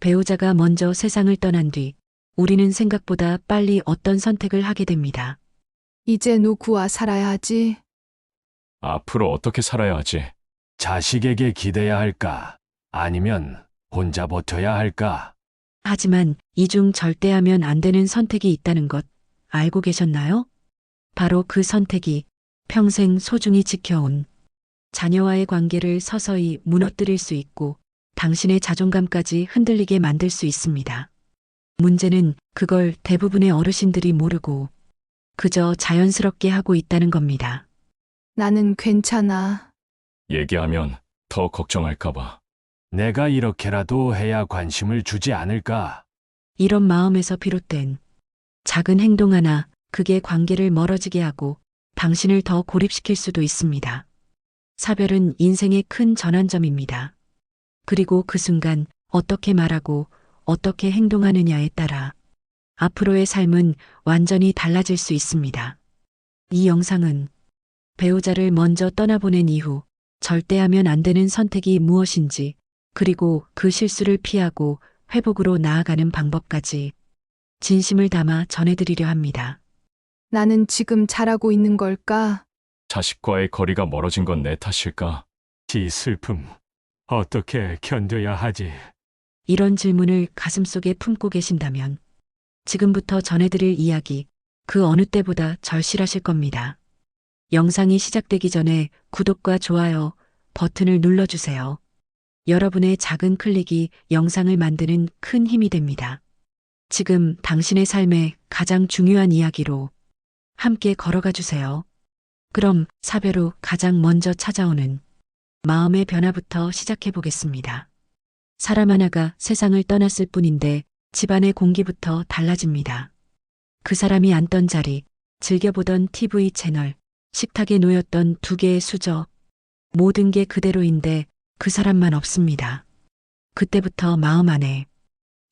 배우자가 먼저 세상을 떠난 뒤 우리는 생각보다 빨리 어떤 선택을 하게 됩니다. 이제 누구와 살아야 하지? 앞으로 어떻게 살아야 하지? 자식에게 기대야 할까? 아니면 혼자 버텨야 할까? 하지만 이 중 절대 하면 안 되는 선택이 있다는 것 알고 계셨나요? 바로 그 선택이 평생 소중히 지켜온 자녀와의 관계를 서서히 무너뜨릴 수 있고 당신의 자존감까지 흔들리게 만들 수 있습니다. 문제는 그걸 대부분의 어르신들이 모르고 그저 자연스럽게 하고 있다는 겁니다. 나는 괜찮아. 얘기하면 더 걱정할까봐. 내가 이렇게라도 해야 관심을 주지 않을까? 이런 마음에서 비롯된 작은 행동 하나, 그게 관계를 멀어지게 하고 당신을 더 고립시킬 수도 있습니다. 사별은 인생의 큰 전환점입니다. 그리고 그 순간 어떻게 말하고 어떻게 행동하느냐에 따라 앞으로의 삶은 완전히 달라질 수 있습니다. 이 영상은 배우자를 먼저 떠나보낸 이후 절대 하면 안 되는 선택이 무엇인지, 그리고 그 실수를 피하고 회복으로 나아가는 방법까지 진심을 담아 전해드리려 합니다. 나는 지금 잘하고 있는 걸까? 자식과의 거리가 멀어진 건 내 탓일까? 이 슬픔 어떻게 견뎌야 하지? 이런 질문을 가슴속에 품고 계신다면 지금부터 전해드릴 이야기 그 어느 때보다 절실하실 겁니다. 영상이 시작되기 전에 구독과 좋아요 버튼을 눌러주세요. 여러분의 작은 클릭이 영상을 만드는 큰 힘이 됩니다. 지금 당신의 삶의 가장 중요한 이야기로 함께 걸어가 주세요. 그럼 사별 후 가장 먼저 찾아오는 마음의 변화부터 시작해 보겠습니다. 사람 하나가 세상을 떠났을 뿐인데 집안의 공기부터 달라집니다. 그 사람이 앉던 자리, 즐겨보던 TV 채널, 식탁에 놓였던 두 개의 수저, 모든 게 그대로인데 그 사람만 없습니다. 그때부터 마음 안에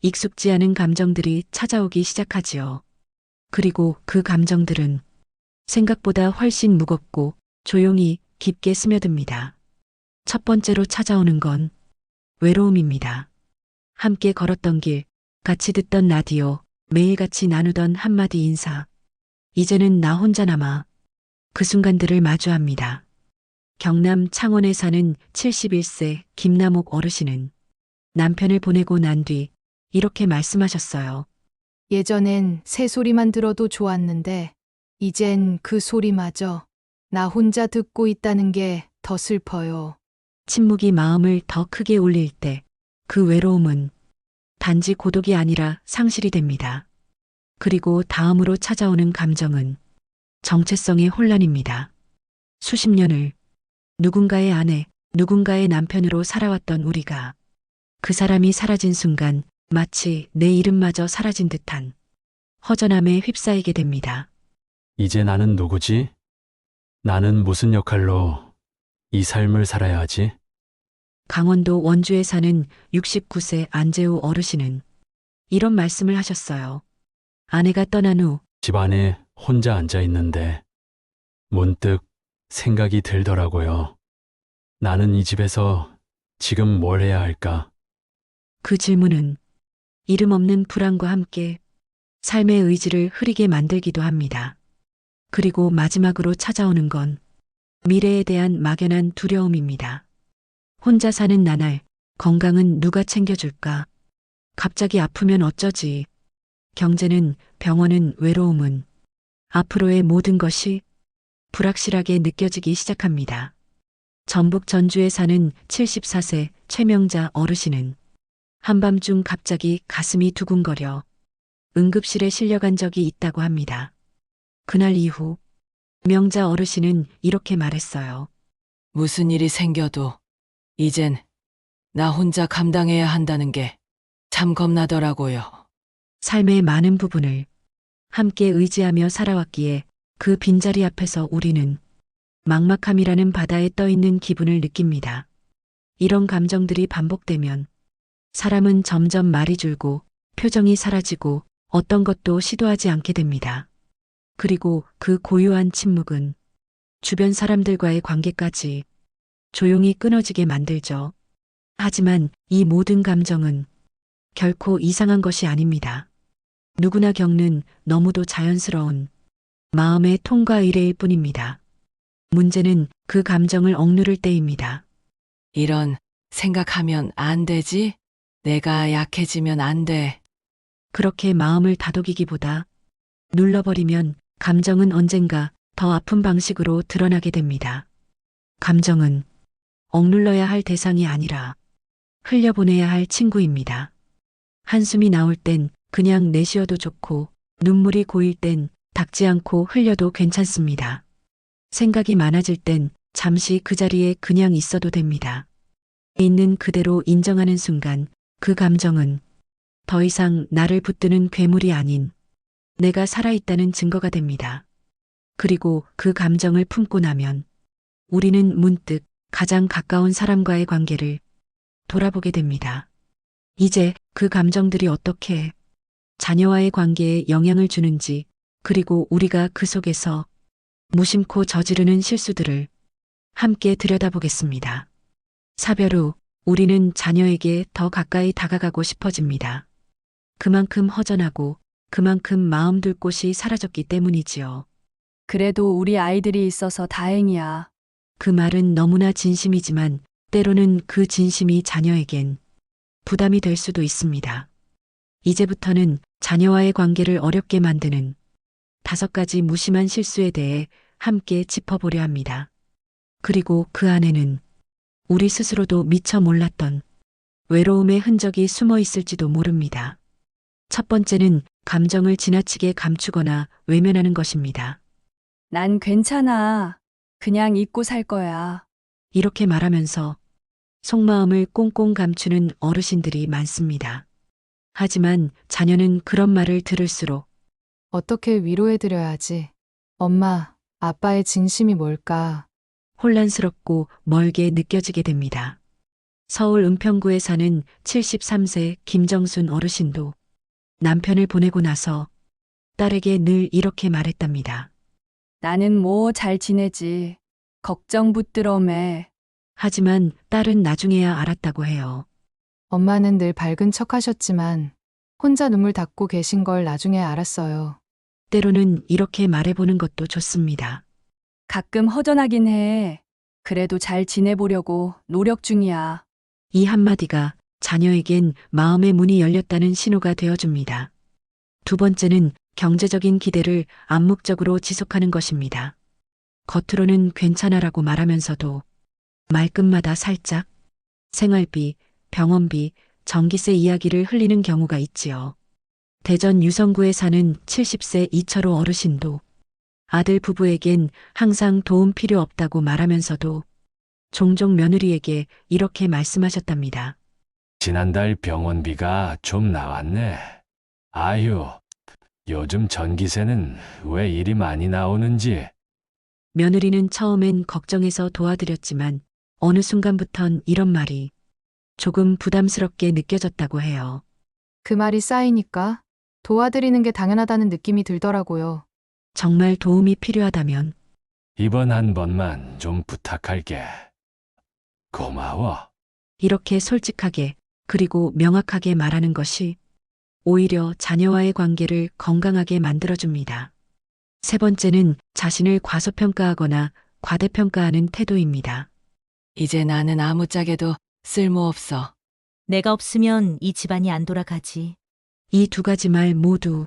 익숙지 않은 감정들이 찾아오기 시작하지요. 그리고 그 감정들은 생각보다 훨씬 무겁고 조용히 깊게 스며듭니다. 첫 번째로 찾아오는 건 외로움입니다. 함께 걸었던 길, 같이 듣던 라디오, 매일같이 나누던 한마디 인사. 이제는 나 혼자 남아 그 순간들을 마주합니다. 경남 창원에 사는 71세 김남옥 어르신은 남편을 보내고 난 뒤 이렇게 말씀하셨어요. 예전엔 새 소리만 들어도 좋았는데 이젠 그 소리마저 나 혼자 듣고 있다는 게 더 슬퍼요. 침묵이 마음을 더 크게 울릴 때 그 외로움은 단지 고독이 아니라 상실이 됩니다. 그리고 다음으로 찾아오는 감정은 정체성의 혼란입니다. 수십 년을 누군가의 아내, 누군가의 남편으로 살아왔던 우리가 그 사람이 사라진 순간 마치 내 이름마저 사라진 듯한 허전함에 휩싸이게 됩니다. 이제 나는 누구지? 나는 무슨 역할로 이 삶을 살아야 하지? 강원도 원주에 사는 69세 안재우 어르신은 이런 말씀을 하셨어요. 아내가 떠난 후 집안에 혼자 앉아 있는데 문득 생각이 들더라고요. 나는 이 집에서 지금 뭘 해야 할까? 그 질문은 이름 없는 불안과 함께 삶의 의지를 흐리게 만들기도 합니다. 그리고 마지막으로 찾아오는 건 미래에 대한 막연한 두려움입니다. 혼자 사는 나날, 건강은 누가 챙겨줄까? 갑자기 아프면 어쩌지? 경제는, 병원은, 외로움은 앞으로의 모든 것이 불확실하게 느껴지기 시작합니다. 전북 전주에 사는 74세 최명자 어르신은 한밤중 갑자기 가슴이 두근거려 응급실에 실려간 적이 있다고 합니다. 그날 이후 명자 어르신은 이렇게 말했어요. 무슨 일이 생겨도 이젠 나 혼자 감당해야 한다는 게 참 겁나더라고요. 삶의 많은 부분을 함께 의지하며 살아왔기에 그 빈자리 앞에서 우리는 막막함이라는 바다에 떠 있는 기분을 느낍니다. 이런 감정들이 반복되면 사람은 점점 말이 줄고 표정이 사라지고 어떤 것도 시도하지 않게 됩니다. 그리고 그 고요한 침묵은 주변 사람들과의 관계까지 조용히 끊어지게 만들죠. 하지만 이 모든 감정은 결코 이상한 것이 아닙니다. 누구나 겪는 너무도 자연스러운 마음의 통과 이래일 뿐입니다. 문제는 그 감정을 억누를 때입니다. 이런 생각하면 안 되지? 내가 약해지면 안 돼. 그렇게 마음을 다독이기보다 눌러버리면 감정은 언젠가 더 아픈 방식으로 드러나게 됩니다. 감정은 억눌러야 할 대상이 아니라 흘려보내야 할 친구입니다. 한숨이 나올 땐 그냥 내쉬어도 좋고 눈물이 고일 땐 닦지 않고 흘려도 괜찮습니다. 생각이 많아질 땐 잠시 그 자리에 그냥 있어도 됩니다. 있는 그대로 인정하는 순간 그 감정은 더 이상 나를 붙드는 괴물이 아닌 내가 살아있다는 증거가 됩니다. 그리고 그 감정을 품고 나면 우리는 문득 가장 가까운 사람과의 관계를 돌아보게 됩니다. 이제 그 감정들이 어떻게 자녀와의 관계에 영향을 주는지, 그리고 우리가 그 속에서 무심코 저지르는 실수들을 함께 들여다보겠습니다. 사별 후 우리는 자녀에게 더 가까이 다가가고 싶어집니다. 그만큼 허전하고 그만큼 마음 둘 곳이 사라졌기 때문이지요. 그래도 우리 아이들이 있어서 다행이야. 그 말은 너무나 진심이지만 때로는 그 진심이 자녀에겐 부담이 될 수도 있습니다. 이제부터는 자녀와의 관계를 어렵게 만드는 5가지 무심한 실수에 대해 함께 짚어보려 합니다. 그리고 그 안에는 우리 스스로도 미처 몰랐던 외로움의 흔적이 숨어 있을지도 모릅니다. 첫 번째는 감정을 지나치게 감추거나 외면하는 것입니다. 난 괜찮아. 그냥 잊고 살 거야. 이렇게 말하면서 속마음을 꽁꽁 감추는 어르신들이 많습니다. 하지만 자녀는 그런 말을 들을수록 어떻게 위로해드려야지. 엄마, 아빠의 진심이 뭘까? 혼란스럽고 멀게 느껴지게 됩니다. 서울 은평구에 사는 73세 김정순 어르신도 남편을 보내고 나서 딸에게 늘 이렇게 말했답니다. 나는 뭐 잘 지내지. 걱정 붙들어매. 하지만 딸은 나중에야 알았다고 해요. 엄마는 늘 밝은 척 하셨지만 혼자 눈물 닦고 계신 걸 나중에 알았어요. 때로는 이렇게 말해보는 것도 좋습니다. 가끔 허전하긴 해. 그래도 잘 지내보려고 노력 중이야. 이 한마디가 자녀에겐 마음의 문이 열렸다는 신호가 되어줍니다. 두 번째는 경제적인 기대를 암묵적으로 지속하는 것입니다. 겉으로는 괜찮아라고 말하면서도 말끝마다 살짝 생활비, 병원비, 전기세 이야기를 흘리는 경우가 있지요. 대전 유성구에 사는 70세 이철호 어르신도 아들 부부에겐 항상 도움 필요 없다고 말하면서도 종종 며느리에게 이렇게 말씀하셨답니다. 지난달 병원비가 좀 나왔네. 아유, 요즘 전기세는 왜 이리 많이 나오는지. 며느리는 처음엔 걱정해서 도와드렸지만 어느 순간부턴 이런 말이 조금 부담스럽게 느껴졌다고 해요. 그 말이 쌓이니까 도와드리는 게 당연하다는 느낌이 들더라고요. 정말 도움이 필요하다면 이번 한 번만 좀 부탁할게. 고마워. 이렇게 솔직하게 그리고 명확하게 말하는 것이 오히려 자녀와의 관계를 건강하게 만들어줍니다. 세 번째는 자신을 과소평가하거나 과대평가하는 태도입니다. 이제 나는 아무짝에도 쓸모없어. 내가 없으면 이 집안이 안 돌아가지. 이 2가지 말 모두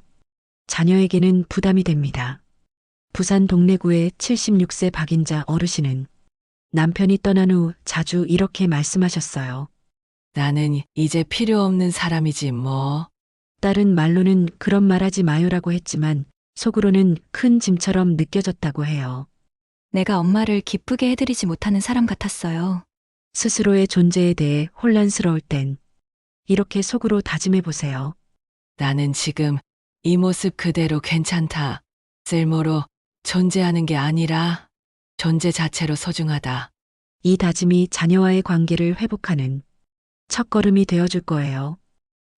자녀에게는 부담이 됩니다. 부산 동래구의 76세 박인자 어르신은 남편이 떠난 후 자주 이렇게 말씀하셨어요. 나는 이제 필요 없는 사람이지 뭐. 딸은 말로는 그런 말하지 마요라고 했지만 속으로는 큰 짐처럼 느껴졌다고 해요. 내가 엄마를 기쁘게 해드리지 못하는 사람 같았어요. 스스로의 존재에 대해 혼란스러울 땐 이렇게 속으로 다짐해 보세요. 나는 지금 이 모습 그대로 괜찮다. 쓸모로 존재하는 게 아니라 존재 자체로 소중하다. 이 다짐이 자녀와의 관계를 회복하는 첫걸음이 되어줄 거예요.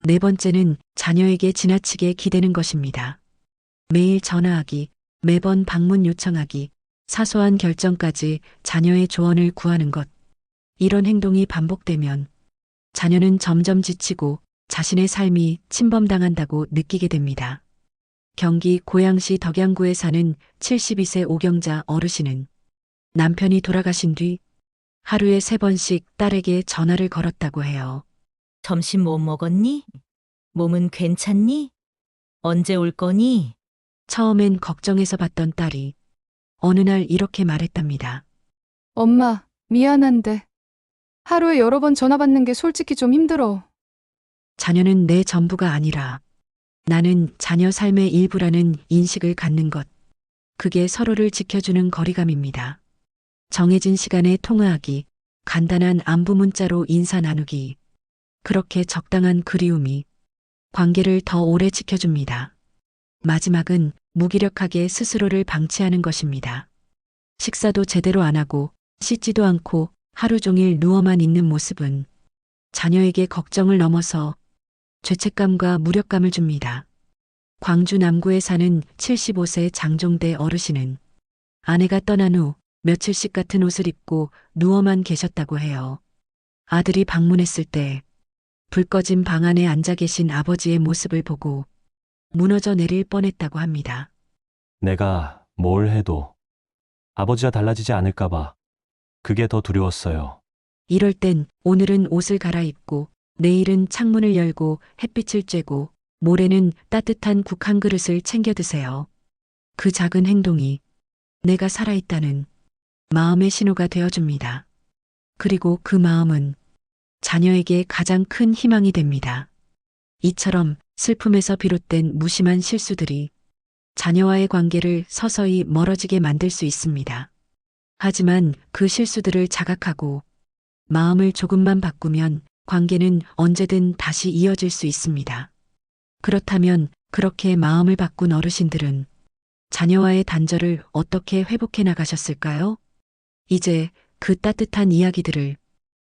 네 번째는 자녀에게 지나치게 기대는 것입니다. 매일 전화하기, 매번 방문 요청하기, 사소한 결정까지 자녀의 조언을 구하는 것. 이런 행동이 반복되면 자녀는 점점 지치고 자신의 삶이 침범당한다고 느끼게 됩니다. 경기 고양시 덕양구에 사는 72세 오경자 어르신은 남편이 돌아가신 뒤 하루에 3번씩 딸에게 전화를 걸었다고 해요. 점심 못 먹었니? 몸은 괜찮니? 언제 올 거니? 처음엔 걱정해서 봤던 딸이 어느 날 이렇게 말했답니다. 엄마, 미안한데. 하루에 여러 번 전화 받는 게 솔직히 좀 힘들어. 자녀는 내 전부가 아니라 나는 자녀 삶의 일부라는 인식을 갖는 것. 그게 서로를 지켜주는 거리감입니다. 정해진 시간에 통화하기, 간단한 안부 문자로 인사 나누기. 그렇게 적당한 그리움이 관계를 더 오래 지켜줍니다. 마지막은 무기력하게 스스로를 방치하는 것입니다. 식사도 제대로 안 하고 씻지도 않고 하루 종일 누워만 있는 모습은 자녀에게 걱정을 넘어서 죄책감과 무력감을 줍니다. 광주 남구에 사는 75세 장종대 어르신은 아내가 떠난 후 며칠씩 같은 옷을 입고 누워만 계셨다고 해요. 아들이 방문했을 때 불 꺼진 방 안에 앉아 계신 아버지의 모습을 보고 무너져 내릴 뻔했다고 합니다. 내가 뭘 해도 아버지와 달라지지 않을까봐 그게 더 두려웠어요. 이럴 땐 오늘은 옷을 갈아입고 내일은 창문을 열고 햇빛을 쬐고 모레는 따뜻한 국 한 그릇을 챙겨 드세요. 그 작은 행동이 내가 살아있다는 마음의 신호가 되어줍니다. 그리고 그 마음은 자녀에게 가장 큰 희망이 됩니다. 이처럼 슬픔에서 비롯된 무심한 실수들이 자녀와의 관계를 서서히 멀어지게 만들 수 있습니다. 하지만 그 실수들을 자각하고 마음을 조금만 바꾸면 관계는 언제든 다시 이어질 수 있습니다. 그렇다면 그렇게 마음을 바꾼 어르신들은 자녀와의 단절을 어떻게 회복해 나가셨을까요? 이제 그 따뜻한 이야기들을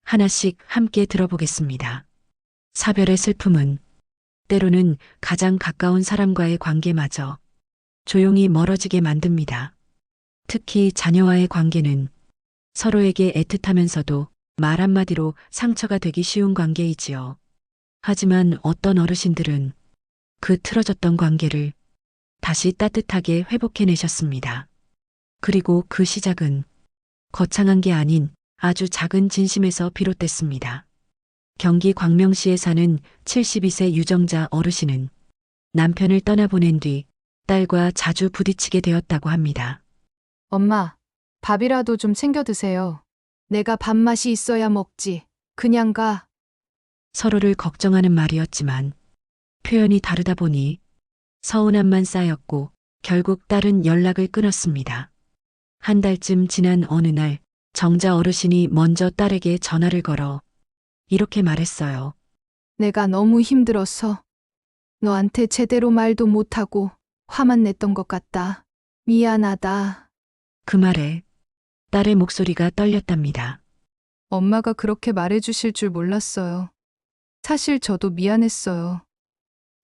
하나씩 함께 들어보겠습니다. 사별의 슬픔은 때로는 가장 가까운 사람과의 관계마저 조용히 멀어지게 만듭니다. 특히 자녀와의 관계는 서로에게 애틋하면서도 말 한마디로 상처가 되기 쉬운 관계이지요. 하지만 어떤 어르신들은 그 틀어졌던 관계를 다시 따뜻하게 회복해내셨습니다. 그리고 그 시작은 거창한 게 아닌 아주 작은 진심에서 비롯됐습니다. 경기 광명시에 사는 72세 유정자 어르신은 남편을 떠나보낸 뒤 딸과 자주 부딪히게 되었다고 합니다. 엄마, 밥이라도 좀 챙겨 드세요. 내가 밥맛이 있어야 먹지. 그냥 가. 서로를 걱정하는 말이었지만 표현이 다르다 보니 서운함만 쌓였고 결국 딸은 연락을 끊었습니다. 한 달쯤 지난 어느 날 정자 어르신이 먼저 딸에게 전화를 걸어 이렇게 말했어요. 내가 너무 힘들어서 너한테 제대로 말도 못하고 화만 냈던 것 같다. 미안하다. 그 말에 딸의 목소리가 떨렸답니다. 엄마가 그렇게 말해주실 줄 몰랐어요. 사실 저도 미안했어요.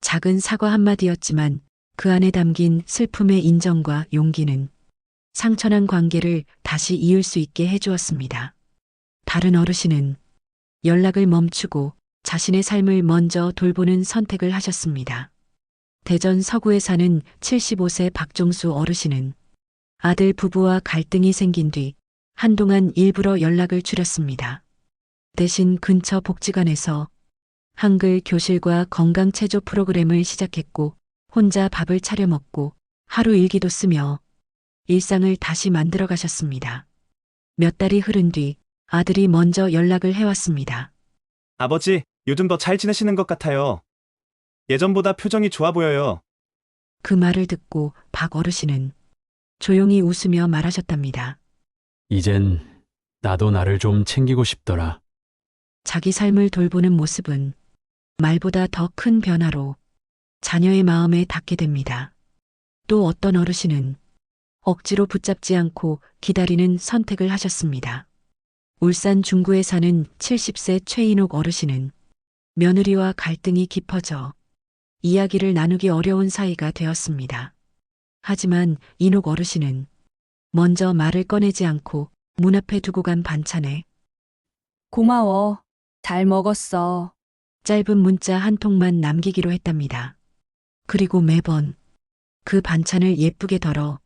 작은 사과 한마디였지만 그 안에 담긴 슬픔의 인정과 용기는 상처난 관계를 다시 이을 수 있게 해주었습니다. 다른 어르신은 연락을 멈추고 자신의 삶을 먼저 돌보는 선택을 하셨습니다. 대전 서구에 사는 75세 박종수 어르신은 아들 부부와 갈등이 생긴 뒤 한동안 일부러 연락을 줄였습니다. 대신 근처 복지관에서 한글 교실과 건강체조 프로그램을 시작했고 혼자 밥을 차려 먹고 하루 일기도 쓰며 일상을 다시 만들어 가셨습니다. 몇 달이 흐른 뒤 아들이 먼저 연락을 해왔습니다. 아버지, 요즘 더 잘 지내시는 것 같아요. 예전보다 표정이 좋아 보여요. 그 말을 듣고 박 어르신은 조용히 웃으며 말하셨답니다. 이젠 나도 나를 좀 챙기고 싶더라. 자기 삶을 돌보는 모습은 말보다 더 큰 변화로 자녀의 마음에 닿게 됩니다. 또 어떤 어르신은 억지로 붙잡지 않고 기다리는 선택을 하셨습니다. 울산 중구에 사는 70세 최인옥 어르신은 며느리와 갈등이 깊어져 이야기를 나누기 어려운 사이가 되었습니다. 하지만 인옥 어르신은 먼저 말을 꺼내지 않고 문 앞에 두고 간 반찬에 고마워. 잘 먹었어. 짧은 문자 한 통만 남기기로 했답니다. 그리고 매번 그 반찬을 예쁘게 덜어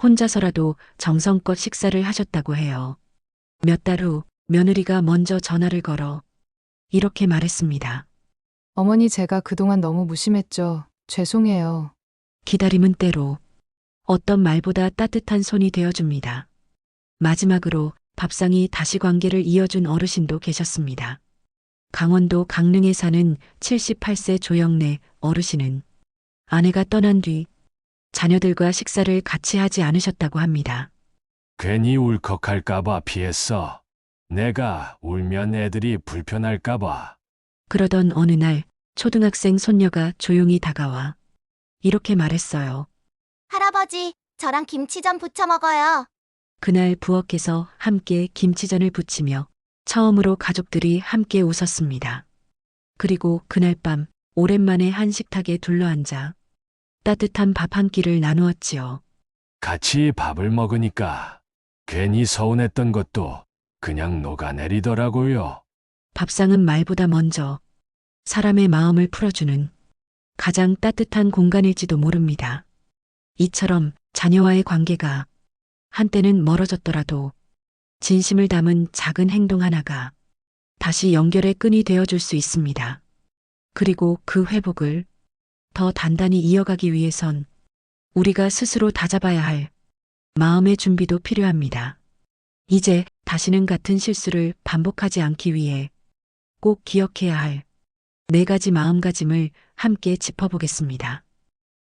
혼자서라도 정성껏 식사를 하셨다고 해요. 몇 달 후 며느리가 먼저 전화를 걸어 이렇게 말했습니다. 어머니, 제가 그동안 너무 무심했죠. 죄송해요. 기다림은 때로 어떤 말보다 따뜻한 손이 되어줍니다. 마지막으로 밥상이 다시 관계를 이어준 어르신도 계셨습니다. 강원도 강릉에 사는 78세 조영래 어르신은 아내가 떠난 뒤 자녀들과 식사를 같이 하지 않으셨다고 합니다. 괜히 울컥할까봐 피했어. 내가 울면 애들이 불편할까봐. 그러던 어느 날 초등학생 손녀가 조용히 다가와 이렇게 말했어요. 할아버지, 저랑 김치전 부쳐 먹어요. 그날 부엌에서 함께 김치전을 부치며 처음으로 가족들이 함께 웃었습니다. 그리고 그날 밤 오랜만에 한 식탁에 둘러앉아 따뜻한 밥 한 끼를 나누었지요. 같이 밥을 먹으니까 괜히 서운했던 것도 그냥 녹아내리더라고요. 밥상은 말보다 먼저 사람의 마음을 풀어주는 가장 따뜻한 공간일지도 모릅니다. 이처럼 자녀와의 관계가 한때는 멀어졌더라도 진심을 담은 작은 행동 하나가 다시 연결의 끈이 되어줄 수 있습니다. 그리고 그 회복을 더 단단히 이어가기 위해선 우리가 스스로 다잡아야 할 마음의 준비도 필요합니다. 이제 다시는 같은 실수를 반복하지 않기 위해 꼭 기억해야 할 4가지 마음가짐을 함께 짚어보겠습니다.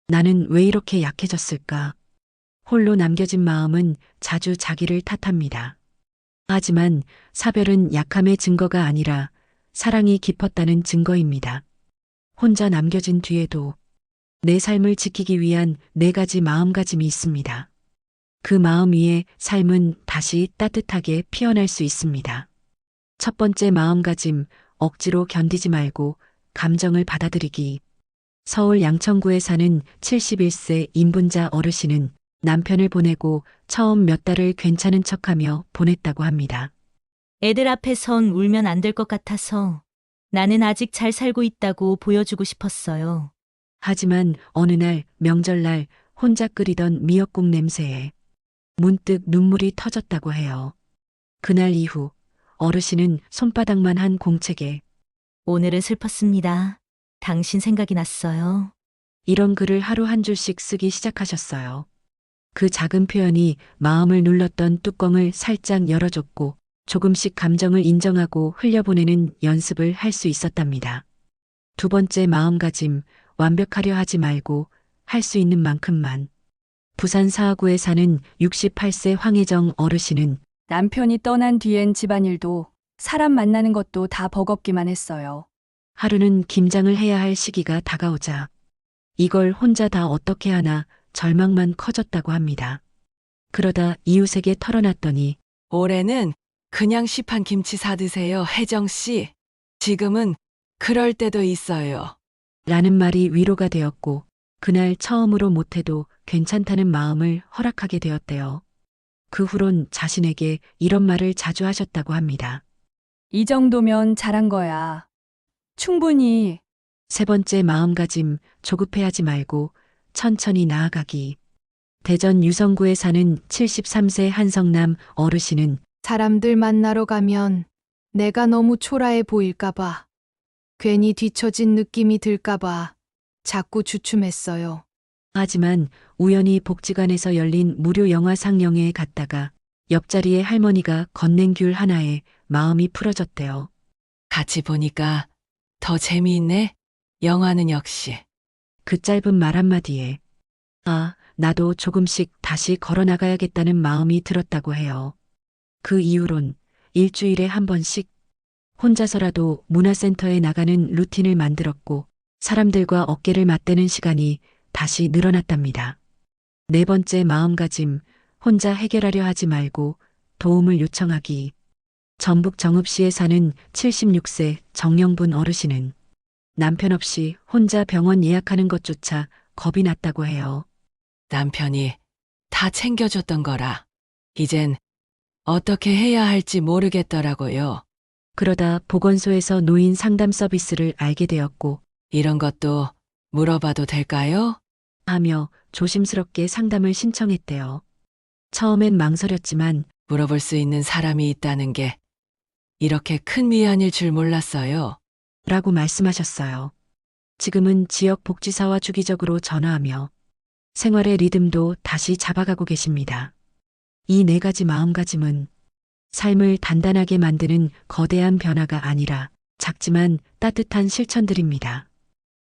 나는 왜 이렇게 약해졌을까? 홀로 남겨진 마음은 자주 자기를 탓합니다. 하지만 사별은 약함의 증거가 아니라 사랑이 깊었다는 증거입니다. 혼자 남겨진 뒤에도 내 삶을 지키기 위한 4가지 마음가짐이 있습니다. 그 마음 위에 삶은 다시 따뜻하게 피어날 수 있습니다. 첫 번째 마음가짐, 억지로 견디지 말고 감정을 받아들이기. 서울 양천구에 사는 71세 임분자 어르신은 남편을 보내고 처음 몇 달을 괜찮은 척하며 보냈다고 합니다. 애들 앞에선 울면 안 될 것 같아서 나는 아직 잘 살고 있다고 보여주고 싶었어요. 하지만 어느 날 명절날 혼자 끓이던 미역국 냄새에 문득 눈물이 터졌다고 해요. 그날 이후 어르신은 손바닥만 한 공책에 오늘은 슬펐습니다. 당신 생각이 났어요. 이런 글을 하루 한 줄씩 쓰기 시작하셨어요. 그 작은 표현이 마음을 눌렀던 뚜껑을 살짝 열어줬고 조금씩 감정을 인정하고 흘려보내는 연습을 할 수 있었답니다. 두 번째 마음가짐, 완벽하려 하지 말고 할 수 있는 만큼만. 부산 사하구에 사는 68세 황혜정 어르신은 남편이 떠난 뒤엔 집안일도 사람 만나는 것도 다 버겁기만 했어요. 하루는 김장을 해야 할 시기가 다가오자 이걸 혼자 다 어떻게 하나 절망만 커졌다고 합니다. 그러다 이웃에게 털어놨더니 올해는 그냥 시판 김치 사 드세요, 혜정 씨. 지금은 그럴 때도 있어요. 라는 말이 위로가 되었고 그날 처음으로 못해도 괜찮다는 마음을 허락하게 되었대요. 그 후론 자신에게 이런 말을 자주 하셨다고 합니다. 이 정도면 잘한 거야. 충분히. 세 번째 마음가짐, 조급해하지 말고 천천히 나아가기. 대전 유성구에 사는 73세 한성남 어르신은 사람들 만나러 가면 내가 너무 초라해 보일까봐, 괜히 뒤처진 느낌이 들까봐 자꾸 주춤했어요. 하지만 우연히 복지관에서 열린 무료 영화 상영회에 갔다가 옆자리에 할머니가 건넨 귤 하나에 마음이 풀어졌대요. 같이 보니까 더 재미있네. 영화는 역시. 그 짧은 말 한마디에 아, 나도 조금씩 다시 걸어나가야겠다는 마음이 들었다고 해요. 그 이후론 일주일에 한 번씩 혼자서라도 문화센터에 나가는 루틴을 만들었고 사람들과 어깨를 맞대는 시간이 다시 늘어났답니다. 네 번째 마음가짐, 혼자 해결하려 하지 말고 도움을 요청하기. 전북 정읍시에 사는 76세 정영분 어르신은 남편 없이 혼자 병원 예약하는 것조차 겁이 났다고 해요. 남편이 다 챙겨줬던 거라. 이젠 어떻게 해야 할지 모르겠더라고요. 그러다 보건소에서 노인 상담 서비스를 알게 되었고 이런 것도 물어봐도 될까요? 하며 조심스럽게 상담을 신청했대요. 처음엔 망설였지만 물어볼 수 있는 사람이 있다는 게 이렇게 큰 위안일 줄 몰랐어요. 라고 말씀하셨어요. 지금은 지역 복지사와 주기적으로 전화하며 생활의 리듬도 다시 잡아가고 계십니다. 이 4가지 마음가짐은 삶을 단단하게 만드는 거대한 변화가 아니라 작지만 따뜻한 실천들입니다.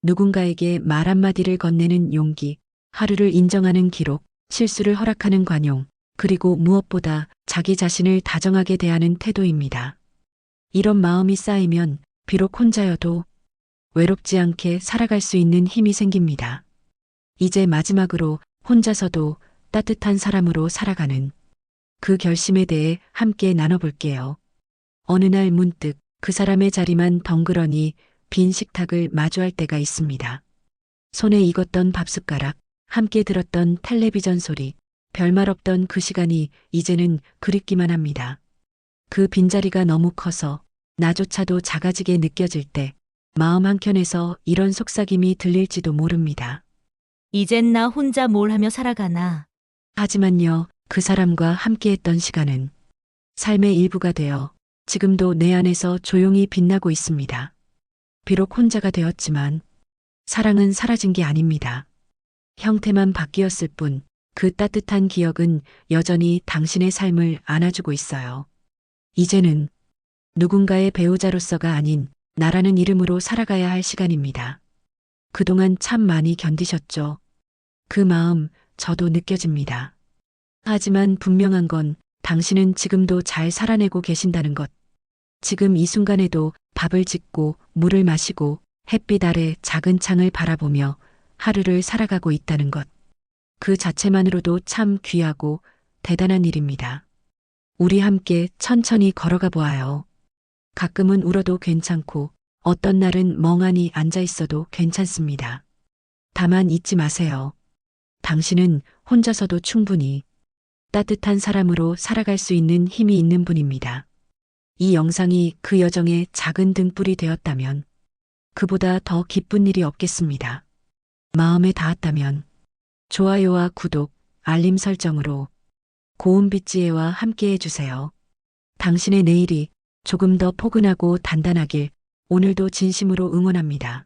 누군가에게 말 한마디를 건네는 용기, 하루를 인정하는 기록, 실수를 허락하는 관용, 그리고 무엇보다 자기 자신을 다정하게 대하는 태도입니다. 이런 마음이 쌓이면 비록 혼자여도 외롭지 않게 살아갈 수 있는 힘이 생깁니다. 이제 마지막으로 혼자서도 따뜻한 사람으로 살아가는 그 결심에 대해 함께 나눠볼게요. 어느 날 문득 그 사람의 자리만 덩그러니 빈 식탁을 마주할 때가 있습니다. 손에 익었던 밥숟가락, 함께 들었던 텔레비전 소리, 별말 없던 그 시간이 이제는 그립기만 합니다. 그 빈자리가 너무 커서 나조차도 작아지게 느껴질 때 마음 한켠에서 이런 속삭임이 들릴지도 모릅니다. 이젠 나 혼자 뭘 하며 살아가나. 하지만요, 그 사람과 함께했던 시간은 삶의 일부가 되어 지금도 내 안에서 조용히 빛나고 있습니다. 비록 혼자가 되었지만 사랑은 사라진 게 아닙니다. 형태만 바뀌었을 뿐 그 따뜻한 기억은 여전히 당신의 삶을 안아주고 있어요. 이제는 누군가의 배우자로서가 아닌 나라는 이름으로 살아가야 할 시간입니다. 그동안 참 많이 견디셨죠. 그 마음 저도 느껴집니다. 하지만 분명한 건 당신은 지금도 잘 살아내고 계신다는 것. 지금 이 순간에도 밥을 짓고 물을 마시고 햇빛 아래 작은 창을 바라보며 하루를 살아가고 있다는 것. 그 자체만으로도 참 귀하고 대단한 일입니다. 우리 함께 천천히 걸어가 보아요. 가끔은 울어도 괜찮고 어떤 날은 멍하니 앉아 있어도 괜찮습니다. 다만 잊지 마세요. 당신은 혼자서도 충분히 따뜻한 사람으로 살아갈 수 있는 힘이 있는 분입니다. 이 영상이 그 여정의 작은 등불이 되었다면 그보다 더 기쁜 일이 없겠습니다. 마음에 닿았다면 좋아요와 구독, 알림 설정으로 고운빛지혜와 함께 해주세요. 당신의 내일이 조금 더 포근하고 단단하길 오늘도 진심으로 응원합니다.